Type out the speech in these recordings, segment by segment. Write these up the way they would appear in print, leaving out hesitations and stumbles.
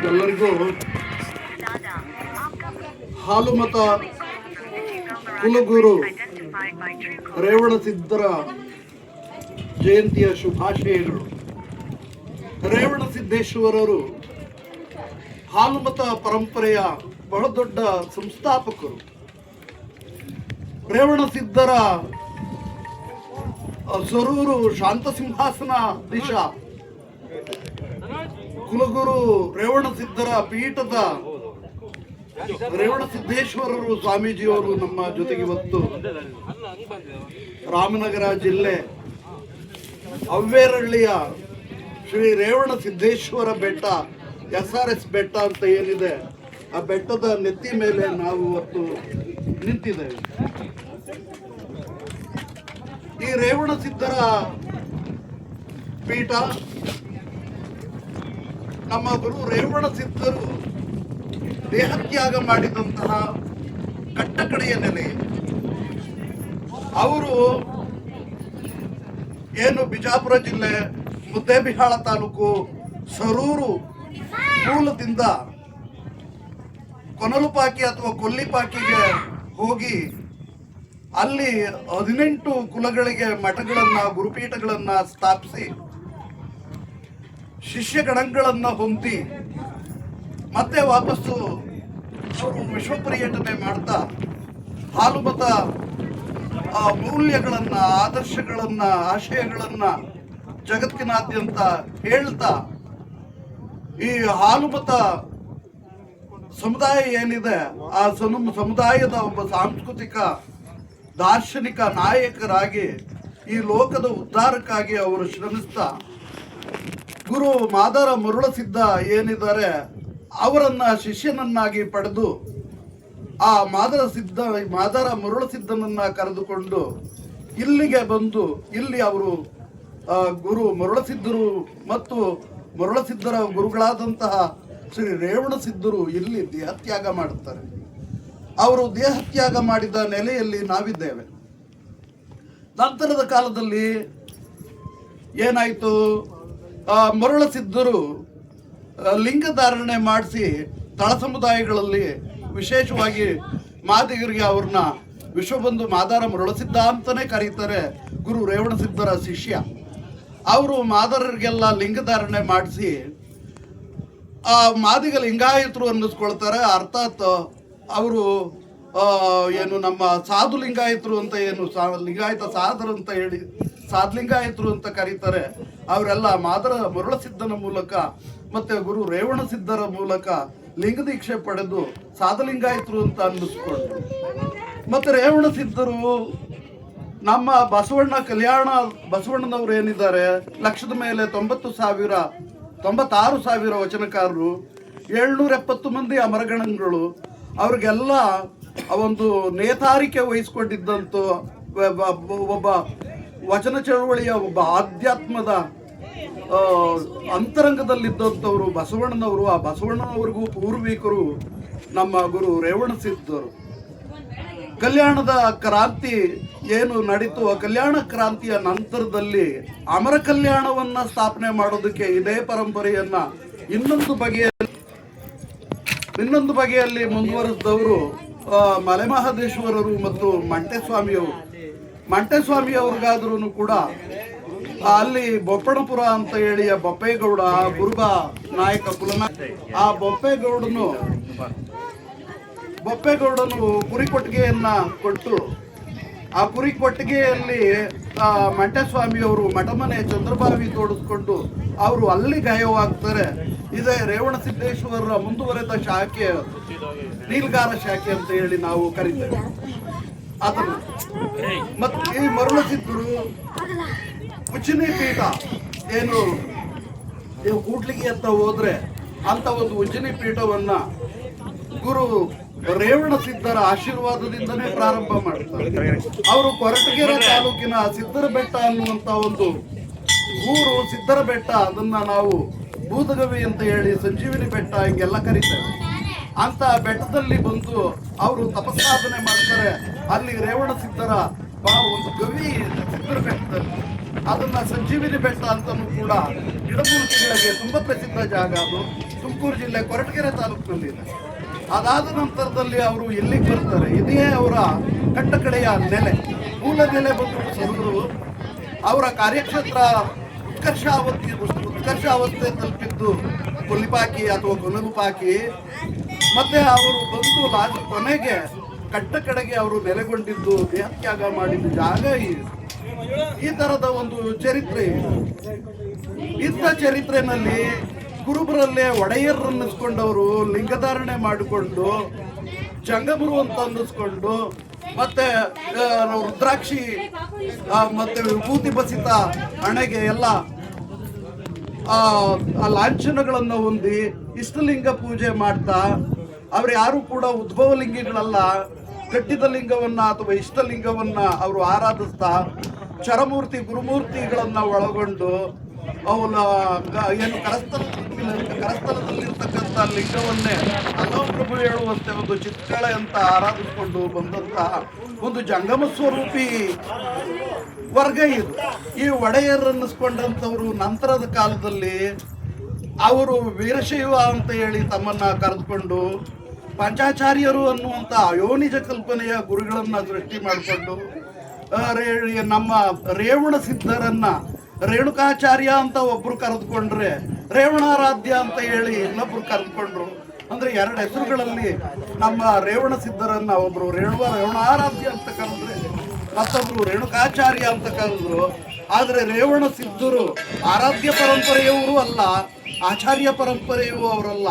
ಎಲ್ಲರಿಗೂ ಹಾಲುಮತ ಕುಲಗುರು ರೇವಣಸಿದ್ದರ ಜಯಂತಿಯ ಶುಭಾಶಯಗಳು. ರೇವಣಸಿದ್ದೇಶ್ವರರು ಹಾಲುಮತ ಪರಂಪರೆಯ ಬಹಳ ದೊಡ್ಡ ಸಂಸ್ಥಾಪಕರು. ರೇವಣಸಿದ್ದರ ಸರೂರು ಶಾಂತ ಸಿಂಹಾಸನಾಧೀಶ ಕುಲಗುರು ರೇವಣಸಿದ್ದರ ಪೀಠದ ರೇವಣಸಿದ್ದೇಶ್ವರರು ಸ್ವಾಮೀಜಿಯವರು ನಮ್ಮ ಜೊತೆಗೆ ಇವತ್ತು ರಾಮನಗರ ಜಿಲ್ಲೆ ಅವ್ವೇರಳ್ಳಿಯ ಶ್ರೀ ರೇವಣಸಿದ್ದೇಶ್ವರ ಬೆಟ್ಟ, SRS ಬೆಟ್ಟ ಅಂತ ಏನಿದೆ, ಆ ಬೆಟ್ಟದ ನೆತ್ತಿ ಮೇಲೆ ನಾವು ಇವತ್ತು ನಿಂತಿದ್ದೇವೆ. ಈ ರೇವಣಸಿದ್ದರ ಪೀಠ ನಮ್ಮ ಗುರು ರೇವಣಸಿದ್ದರು ದೇಹತ್ಯಾಗ ಮಾಡಿದಂತಹ ಕಟ್ಟಕಡೆಯ ನೆಲೆ. ಅವರು ಏನು ಬಿಜಾಪುರ ಜಿಲ್ಲೆ ಮುದ್ದೇಬಿಹಾಳ ತಾಲೂಕು ಸರೂರು ಮೂಲದಿಂದ ಕೊನಲುಪಾಕಿ ಅಥವಾ ಕೊಲ್ಲಿಪಾಕಿಗೆ ಹೋಗಿ ಅಲ್ಲಿ 18 ಕುಲಗಳಿಗೆ ಮಠಗಳನ್ನ, ಗುರುಪೀಠಗಳನ್ನ ಸ್ಥಾಪಿಸಿ ಶಿಷ್ಯ ಗಣಗಳನ್ನ ಹೊಂದಿ ಮತ್ತೆ ವಾಪಸ್ಸು ಅವರು ವಿಶ್ವ ಪರ್ಯಟನೆ ಮಾಡ್ತಾ ಹಾಲುಮತ ಮೌಲ್ಯಗಳನ್ನ, ಆದರ್ಶಗಳನ್ನ, ಆಶಯಗಳನ್ನ ಜಗತ್ತಿನಾದ್ಯಂತ ಹೇಳ್ತಾ ಈ ಹಾಲುಮತ ಸಮುದಾಯ ಏನಿದೆ ಆ ಸಮುದಾಯದ ಒಬ್ಬ ಸಾಂಸ್ಕೃತಿಕ ದಾರ್ಶನಿಕ ನಾಯಕರಾಗಿ ಈ ಲೋಕದ ಉದ್ಧಾರಕ್ಕಾಗಿ ಅವರು ಶ್ರಮಿಸ್ತಾ ಗುರು ಮಾದಾರ ಮರುಳಸಿದ್ದ ಏನಿದ್ದಾರೆ ಅವರನ್ನ ಶಿಷ್ಯನನ್ನಾಗಿ ಪಡೆದು ಆ ಮಾದಾರ ಮರುಳಸಿದ್ದನನ್ನ ಕರೆದುಕೊಂಡು ಇಲ್ಲಿಗೆ ಬಂದು ಇಲ್ಲಿ ಅವರು ಗುರು ಮರುಳಸಿದ್ದರು ಮತ್ತು ಮರುಳಸಿದ್ದರ ಗುರುಗಳಾದಂತಹ ಶ್ರೀ ರೇವಣಸಿದ್ದರು ಇಲ್ಲಿ ದೇಹತ್ಯಾಗ ಮಾಡುತ್ತಾರೆ. ಅವರು ದೇಹತ್ಯಾಗ ಮಾಡಿದ ನೆಲೆಯಲ್ಲಿ ನಾವಿದ್ದೇವೆ. ನಂತರದ ಕಾಲದಲ್ಲಿ ಏನಾಯಿತು, ಮರುಳಸಿದ್ದರು ಲಿಂಗಧಾರಣೆ ಮಾಡಿಸಿ ತಳ ಸಮುದಾಯಗಳಲ್ಲಿ ವಿಶೇಷವಾಗಿ ಮಾದಿಗರಿಗೆ ಅವ್ರನ್ನ ವಿಶ್ವಬಂಧು ಮಾದಾರ ಮರುಳಸಿದ್ದ ಅಂತಾನೆ ಕರೀತಾರೆ. ಗುರು ರೇವಣಸಿದ್ದರ ಶಿಷ್ಯ ಅವರು ಮಾದಾರರಿಗೆಲ್ಲ ಲಿಂಗಧಾರಣೆ ಮಾಡಿಸಿ ಮಾದಿಗ ಲಿಂಗಾಯತರು ಅನ್ನಿಸ್ಕೊಳ್ತಾರೆ. ಅರ್ಥಾತ್ ಅವರು ಏನು ನಮ್ಮ ಸಾಧು ಲಿಂಗಾಯತರು ಅಂತ ಏನು ಲಿಂಗಾಯತ ಸಾಧರು ಅಂತ ಹೇಳಿ ಸಾಧಲಿಂಗಾಯತರು ಅಂತ ಕರೀತಾರೆ. ಅವರೆಲ್ಲ ಮಾದರ ಮರುಳಸಿದ್ದನ ಮೂಲಕ ಮತ್ತೆ ಗುರು ರೇವಣಸಿದ್ದರ ಮೂಲಕ ಲಿಂಗ ದೀಕ್ಷೆ ಪಡೆದು ಸಾಧಲಿಂಗಾಯತರು ಅಂತ ಅನ್ನಿಸ್ಕೊಂಡ್ರು. ಮತ್ತೆ ರೇವಣಸಿದ್ದರು ನಮ್ಮ ಬಸವಣ್ಣನವರು ಏನಿದ್ದಾರೆ, ಲಕ್ಷದ ಮೇಲೆ 96,000 ವಚನಕಾರರು, 770 ಮಂದಿ ಅಮರಗಣಗಳು, ಅವ್ರಿಗೆಲ್ಲ ಒಂದು ನೇತಾರಿಕೆ ವಹಿಸ್ಕೊಂಡಿದ್ದಂಥ ಒಬ್ಬ ವಚನ ಚಳವಳಿಯ ಒಬ್ಬ ಆಧ್ಯಾತ್ಮದ ಅಂತರಂಗದಲ್ಲಿದ್ದಂಥವರು ಬಸವಣ್ಣನವರು. ಆ ಬಸವಣ್ಣನವರಿಗೂ ಪೂರ್ವಿಕರು ನಮ್ಮ ಗುರು ರೇವಣಸಿದ್ದರು. ಕಲ್ಯಾಣದ ಕ್ರಾಂತಿ ಏನು ನಡೀತು, ಆ ಕಲ್ಯಾಣ ಕ್ರಾಂತಿಯ ನಂತರದಲ್ಲಿ ಅಮರ ಕಲ್ಯಾಣವನ್ನ ಸ್ಥಾಪನೆ ಮಾಡೋದಕ್ಕೆ ಇದೇ ಪರಂಪರೆಯನ್ನ ಇನ್ನೊಂದು ಬಗೆಯಲ್ಲಿ ಮುಂದುವರೆಸಿದವರು ಮಲೆಮಹದೇಶ್ವರರು ಮತ್ತು ಮಂಟೆಸ್ವಾಮಿಯವ್ರಿಗಾದ್ರೂ ಕೂಡ ಅಲ್ಲಿ ಬೊಪ್ಪಣಪುರ ಅಂತ ಹೇಳಿ ಬೊಪ್ಪೇಗೌಡ ಗುರುಬ ನಾಯಕ ಆ ಬೊಪ್ಪೇಗೌಡನು ಕುರಿಕೊಟ್ಟಿಗೆಯನ್ನ ಕೊಟ್ಟು ಆ ಕುರಿಕೊಟ್ಟಿಗೆಯಲ್ಲಿ ಮಂಟೆಸ್ವಾಮಿಯವರು ಮಠಮನೆ ಚಂದ್ರಭಾವಿ ತೋಡಿಸ್ಕೊಂಡು ಅವರು ಅಲ್ಲಿ ಗಾಯವಾಗ್ತಾರೆ. ಇದೇ ರೇವಣಸಿದ್ದೇಶ್ವರರ ಮುಂದುವರೆದ ಶಾಖೆ, ನೀಲ್ಗಾರ ಶಾಖೆ ಅಂತ ಹೇಳಿ ನಾವು ಕರೀತೇವೆ ಅದನ್ನು. ಮತ್ತು ಈ ಮರುಳಸಿದ್ದರು ಉಚ್ಚಿನಿ ಪೀಠ ಏನು ನೀವು ಕೂಡ್ಲಿಗೆ ಅಂತ ಹೋದ್ರೆ ಅಂತ ಒಂದು ಉಜ್ಜಿನಿ ಪೀಠವನ್ನ ಗುರು ರೇವಣಸಿದ್ದರ ಆಶೀರ್ವಾದದಿಂದನೇ ಪ್ರಾರಂಭ ಮಾಡ್ತಾರೆ. ಅವರು ಕೊರಟಗೆರೆ ತಾಲೂಕಿನ ಸಿದ್ದರ ಬೆಟ್ಟ ಅನ್ನುವಂತ ಒಂದು ಊರು, ಸಿದ್ದರ ಬೆಟ್ಟ, ಅದನ್ನ ನಾವು ಬೂದಗವಿ ಅಂತ ಹೇಳಿ ಸಂಜೀವಿನಿ ಬೆಟ್ಟ ಹಿಂಗೆಲ್ಲ ಕರೀತೇವೆ. ಅಂತ ಬೆಟ್ಟದಲ್ಲಿ ಬಂದು ಅವರು ತಪಸ್ಸಾಧನೆ ಮಾಡ್ತಾರೆ. ಅಲ್ಲಿ ರೇವಣಸಿದ್ದರ ಒಂದು ಗವಿ ಸಿದ್ದರ ಬೆಟ್ಟದಲ್ಲಿ ಅದನ್ನ ಸಂಜೀವಿನಿ ಬೆಟ್ಟ ಅಂತಲೂ ಕೂಡ ಗಿಡಮೂಲಿಕೆಗಳಿಗೆ ತುಂಬಾ ಪ್ರಸಿದ್ಧ ಜಾಗ. ಅದು ತುಮಕೂರು ಜಿಲ್ಲೆ ಕೊರಟಗೆರೆ ತಾಲೂಕಿನಲ್ಲಿದೆ. ಅದಾದ ನಂತರದಲ್ಲಿ ಅವರು ಎಲ್ಲಿಗೆ ಬರ್ತಾರೆ, ಇದೇ ಅವರ ಕಟ್ಟಕಡೆಯ ನೆಲೆ, ಮೂಲ ನೆಲೆ ಬಂದು ಸರೂರು. ಅವರ ಕಾರ್ಯಕ್ಷೇತ್ರ ಉತ್ಕರ್ಷಾವಸ್ಥೆ ತಲುಪಿದ್ದು ಕೊಲಿಪಾಕಿ ಅಥವಾ ಕೊನಲುಪಾಕಿ. ಮತ್ತೆ ಅವರು ಬಂದು ಕೊನೆಗೆ ಕಟ್ಟಕಡೆಗೆ ಅವರು ನೆಲೆಗೊಂಡಿದ್ದು, ದೇಹತ್ಯಾಗ ಮಾಡಿದ ಜಾಗ ಈ ತರದ ಒಂದು ಚರಿತ್ರೆ. ಇಂಥ ಚರಿತ್ರೆನಲ್ಲಿ ಕುರುಬರಲ್ಲೇ ಒಡೆಯರ್ ಅನ್ನಿಸ್ಕೊಂಡವರು ಲಿಂಗಧಾರಣೆ ಮಾಡಿಕೊಂಡು ಜಂಗಮರು ಅಂತ ಅನ್ನಿಸ್ಕೊಂಡು ಮತ್ತೆ ರುದ್ರಾಕ್ಷಿ ಮತ್ತೆ ವಿಭೂತಿ ಬಸಿತ ಹಣೆಗೆ ಎಲ್ಲ ಲಾಂಛನಗಳನ್ನು ಹೊಂದಿ ಇಷ್ಟಲಿಂಗ ಪೂಜೆ ಮಾಡ್ತಾ, ಅವ್ರು ಯಾರು ಕೂಡ ಉದ್ಭವ ಲಿಂಗಿಗಳಲ್ಲ, ಕಟ್ಟಿದ ಲಿಂಗವನ್ನ ಅಥವಾ ಇಷ್ಟಲಿಂಗವನ್ನ ಅವರು ಆರಾಧಿಸ್ತಾ ಚರಮೂರ್ತಿ ಗುರುಮೂರ್ತಿಗಳನ್ನ ಒಳಗೊಂಡು ಅವನ ಏನು ಕರಸ್ಥಲದಲ್ಲಿರ್ತಕ್ಕಂಥ ಲಿಂಗವನ್ನೇ ಅಲ್ಲೋಪ್ರಭು ಹೇಳುವಂತೆ ಒಂದು ಚಿತ್ಕಳೆ ಅಂತ ಆರಾಧಿಸಿಕೊಂಡು ಬಂದಂತಹ ಒಂದು ಜಂಗಮ ಸ್ವರೂಪಿ ವರ್ಗ ಇದು. ಈ ಒಡೆಯರ್ ಅನ್ನಿಸ್ಕೊಂಡಂಥವ್ರು ನಂತರದ ಕಾಲದಲ್ಲಿ ಅವರು ವೀರಶೈವ ಅಂತ ಹೇಳಿ ತಮ್ಮನ್ನ ಕರೆದುಕೊಂಡು ಪಂಚಾಚಾರ್ಯರು ಅನ್ನುವಂಥ ಅಯೋನಿಜ ಕಲ್ಪನೆಯ ಗುರುಗಳನ್ನ ಸೃಷ್ಟಿ ಮಾಡಿಕೊಂಡು ನಮ್ಮ ರೇವಣ ಸಿದ್ಧರನ್ನ ರೇಣುಕಾಚಾರ್ಯ ಅಂತ ಒಬ್ರು ಕರೆದುಕೊಂಡ್ರೆ ರೇವಣಾರಾಧ್ಯ ಅಂತ ಹೇಳಿ ಇನ್ನೊಬ್ರು ಕರೆದುಕೊಂಡ್ರು. ಅಂದ್ರೆ ಎರಡು ಹೆಸರುಗಳಲ್ಲಿ ನಮ್ಮ ರೇವಣ ಸಿದ್ಧರನ್ನ ಒಬ್ರು ರೇವಣಾರಾಧ್ಯ ಅಂತ ಕರೆದ್ರೆ ಮತ್ತೊಬ್ರು ರೇಣುಕಾಚಾರ್ಯ ಅಂತ ಕರೆದ್ರು. ಆದ್ರೆ ರೇವಣ ಸಿದ್ಧರು ಆರಾಧ್ಯ ಪರಂಪರೆಯವರು ಅಲ್ಲ, ಆಚಾರ್ಯ ಪರಂಪರೆಯೂ ಅವರಲ್ಲ,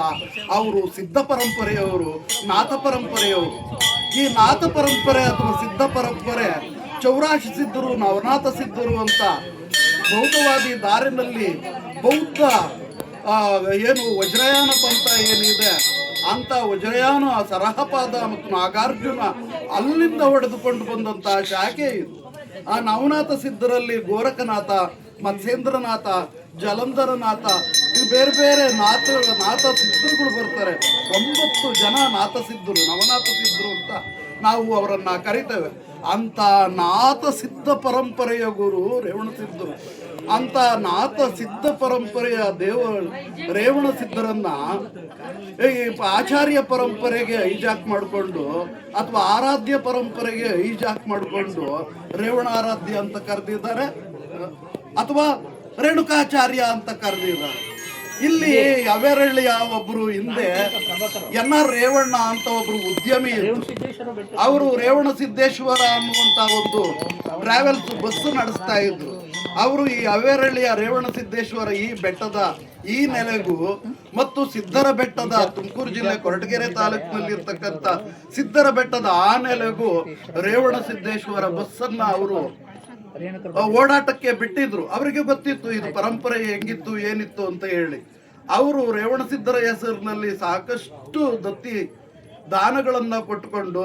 ಅವರು ಸಿದ್ಧ ಪರಂಪರೆಯವರು, ನಾಥ ಪರಂಪರೆಯವರು. ಈ ನಾಥ ಪರಂಪರೆ ಅಥವಾ ಸಿದ್ಧ ಪರಂಪರೆ ಚೌರಾಶಿ ಸಿದ್ಧರು, ನವನಾಥ ಸಿದ್ಧರು ಅಂತ ಬೌದ್ಧವಾದಿ ದಾರಿನಲ್ಲಿ ಬೌದ್ಧ ಏನು ವಜ್ರಯಾನ ಪಂಥ ಏನಿದೆ ಅಂತ ವಜ್ರಯಾನ, ಸರಹಪಾದ ಮತ್ತು ನಾಗಾರ್ಜುನ ಅಲ್ಲಿಂದ ಹೊಡೆದುಕೊಂಡು ಬಂದಂತಹ ಶಾಖೆ ಇದು. ಆ ನವನಾಥ ಸಿದ್ಧರಲ್ಲಿ ಗೋರಖನಾಥ, ಮತ್ಸ್ಯೇಂದ್ರನಾಥ, ಜಲಂಧರನಾಥ, ಇದು ಬೇರೆ ಬೇರೆ ನಾಥ ಸಿದ್ಧರುಗಳು ಬರ್ತಾರೆ. 9 ಜನ ನಾಥ ಸಿದ್ಧರು, ನವನಾಥ ಸಿದ್ಧರು ಅಂತ ನಾವು ಅವರನ್ನ ಕರಿತೇವೆ. ಅಂತ ನಾಥ ಸಿದ್ಧ ಪರಂಪರೆಯ ಗುರು ರೇವಣ ಸಿದ್ಧರು. ಅಂತ ನಾಥ ಸಿದ್ಧ ಪರಂಪರೆಯ ರೇವಣ ಸಿದ್ಧರನ್ನ ಈ ಆಚಾರ್ಯ ಪರಂಪರೆಗೆ ಐಜಾಕ್ ಮಾಡಿಕೊಂಡು ಅಥವಾ ಆರಾಧ್ಯ ಪರಂಪರೆಗೆ ಐಜಾಕ್ ಮಾಡಿಕೊಂಡು ರೇವಣಾರಾಧ್ಯ ಅಂತ ಕರೆದಿದ್ದಾರೆ ಅಥವಾ ರೇಣುಕಾಚಾರ್ಯ ಅಂತ ಕರೆದಿದ್ದಾರೆ. ಇಲ್ಲಿ ಅವೇರಳ್ಳಿಯ ಒಬ್ರು ಹಿಂದೆ NR ರೇವಣ್ಣ ಅಂತ ಒಬ್ರು ಉದ್ಯಮಿ, ಅವರು ರೇವಣ ಸಿದ್ದೇಶ್ವರ ಅನ್ನುವಂತ ಒಂದು ಟ್ರಾವೆಲ್ಸ್ ಬಸ್ ನಡೆಸ್ತಾ ಇದ್ರು. ಅವರು ಈ ಅವೇರಳ್ಳಿಯ ರೇವಣ ಸಿದ್ದೇಶ್ವರ ಈ ಬೆಟ್ಟದ ಈ ನೆಲೆಗೂ ಮತ್ತು ಸಿದ್ಧರ ಬೆಟ್ಟದ ತುಮಕೂರು ಜಿಲ್ಲೆ ಕೊರಟಗೆರೆ ತಾಲೂಕಿನಲ್ಲಿ ಇರ್ತಕ್ಕಂಥ ಸಿದ್ಧರ ಬೆಟ್ಟದ ಆ ನೆಲೆಗೂ ರೇವಣ ಸಿದ್ದೇಶ್ವರ ಬಸ್ಸನ್ನ ಅವರು ಓಡಾಟಕ್ಕೆ ಬಿಟ್ಟಿದ್ರು. ಅವರಿಗೆ ಗೊತ್ತಿತ್ತು ಇದು ಪರಂಪರೆ ಹೆಂಗಿತ್ತು ಏನಿತ್ತು ಅಂತ ಹೇಳಿ. ಅವರು ರೇವಣ ಸಿದ್ಧರ ಹೆಸರಿನಲ್ಲಿ ಸಾಕಷ್ಟು ದತ್ತಿ ದಾನಗಳನ್ನ ಕೊಟ್ಟುಕೊಂಡು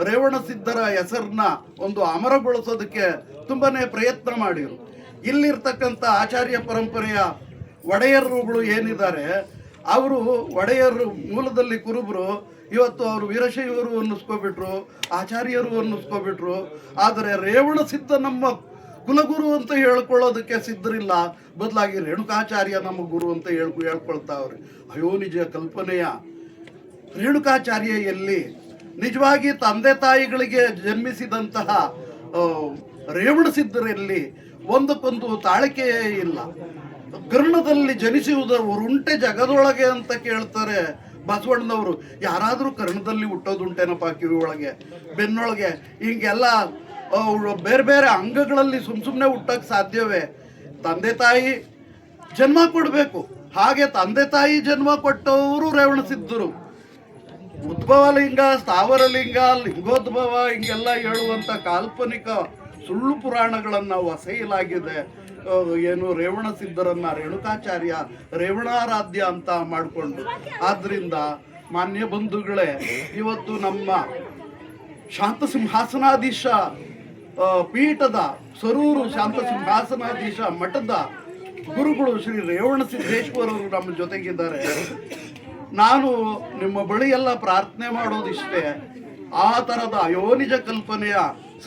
ರೇವಣ ಸಿದ್ಧರ ಹೆಸರನ್ನ ಒಂದು ಅಮರಗೊಳಿಸೋದಕ್ಕೆ ತುಂಬಾನೇ ಪ್ರಯತ್ನ ಮಾಡಿರು. ಇಲ್ಲಿರ್ತಕ್ಕಂಥ ಆಚಾರ್ಯ ಪರಂಪರೆಯ ಒಡೆಯರುಗಳು ಏನಿದ್ದಾರೆ, ಅವರು ಒಡೆಯರು ಮೂಲದಲ್ಲಿ ಕುರುಬರು, ಇವತ್ತು ಅವರು ವೀರಶೈವರು ಅನ್ನಿಸ್ಕೊಬಿಟ್ರು, ಆಚಾರ್ಯರು ಅನ್ನಿಸ್ಕೊಬಿಟ್ರು. ಆದರೆ ರೇವಣ ಸಿದ್ಧ ನಮ್ಮ ಕುಲಗುರು ಅಂತ ಹೇಳ್ಕೊಳ್ಳೋದಕ್ಕೆ ಸಿದ್ಧರಿಲ್ಲ, ಬದಲಾಗಿ ರೇಣುಕಾಚಾರ್ಯ ನಮ್ಮ ಗುರು ಅಂತ ಹೇಳ್ಕೊಳ್ತಾವ್ರೆ. ಅಯೋನಿಜ ಕಲ್ಪನೆಯ ರೇಣುಕಾಚಾರ್ಯ ಎಲ್ಲಿ ನಿಜವಾಗಿ ತಂದೆ ತಾಯಿಗಳಿಗೆ ಜನ್ಮಿಸಿದಂತಹ ರೇವಣ ಸಿದ್ಧರಲ್ಲಿ ಒಂದಕ್ಕೊಂದು ತಾಳಿಕೆಯೇ ಇಲ್ಲ. ಕರ್ಣದಲ್ಲಿ ಜನಿಸುವುದರುಂಟೆ ಜಗದೊಳಗೆ ಅಂತ ಕೇಳ್ತಾರೆ ಬಸವಣ್ಣನವರು. ಯಾರಾದರೂ ಕರ್ಣದಲ್ಲಿ ಹುಟ್ಟೋದುಂಟೇನಪ್ಪ, ಕಿವಿ ಒಳಗೆ, ಬೆನ್ನೊಳಗೆ, ಹಿಂಗೆಲ್ಲ ಬೇರೆ ಬೇರೆ ಅಂಗಗಳಲ್ಲಿ ಸುಮ್ಮನೆ ಹುಟ್ಟಕ್ಕೆ ಸಾಧ್ಯವೇ? ತಂದೆ ತಾಯಿ ಜನ್ಮ ಕೊಡಬೇಕು. ಹಾಗೆ ತಂದೆ ತಾಯಿ ಜನ್ಮ ಕೊಟ್ಟವರು ರೇವಣ ಸಿದ್ಧರು. ಉದ್ಭವ ಲಿಂಗ, ಸ್ಥಾವರ ಲಿಂಗ, ಲಿಂಗೋದ್ಭವ ಹಿಂಗೆಲ್ಲ ಹೇಳುವಂಥ ಕಾಲ್ಪನಿಕ ಸುಳ್ಳು ಪುರಾಣಗಳನ್ನು ಹೊಸೆಯಲಾಗಿದೆ. ಏನು ರೇವಣ ಸಿದ್ಧರನ್ನ ರೇಣುಕಾಚಾರ್ಯ, ರೇವಣಾರಾಧ್ಯ ಅಂತ ಮಾಡಿಕೊಂಡು. ಆದ್ರಿಂದ ಮಾನ್ಯ ಬಂಧುಗಳೇ, ಇವತ್ತು ನಮ್ಮ ಶಾಂತ ಸಿಂಹಾಸನಾಧೀಶ ಪೀಠದ ಸರೂರು ಶಾಂತ ಸಿಂಹಾಸನಾಧೀಶ ಮಠದ ಗುರುಗಳು ಶ್ರೀ ರೇವಣ ಸಿದ್ದೇಶ್ವರರು ನಮ್ಮ ಜೊತೆಗಿದ್ದಾರೆ. ನಾನು ನಿಮ್ಮ ಬಳಿ ಎಲ್ಲ ಪ್ರಾರ್ಥನೆ ಮಾಡೋದಿಷ್ಟೇ, ಆ ಥರದ ಅಯೋನಿಜ ಕಲ್ಪನೆಯ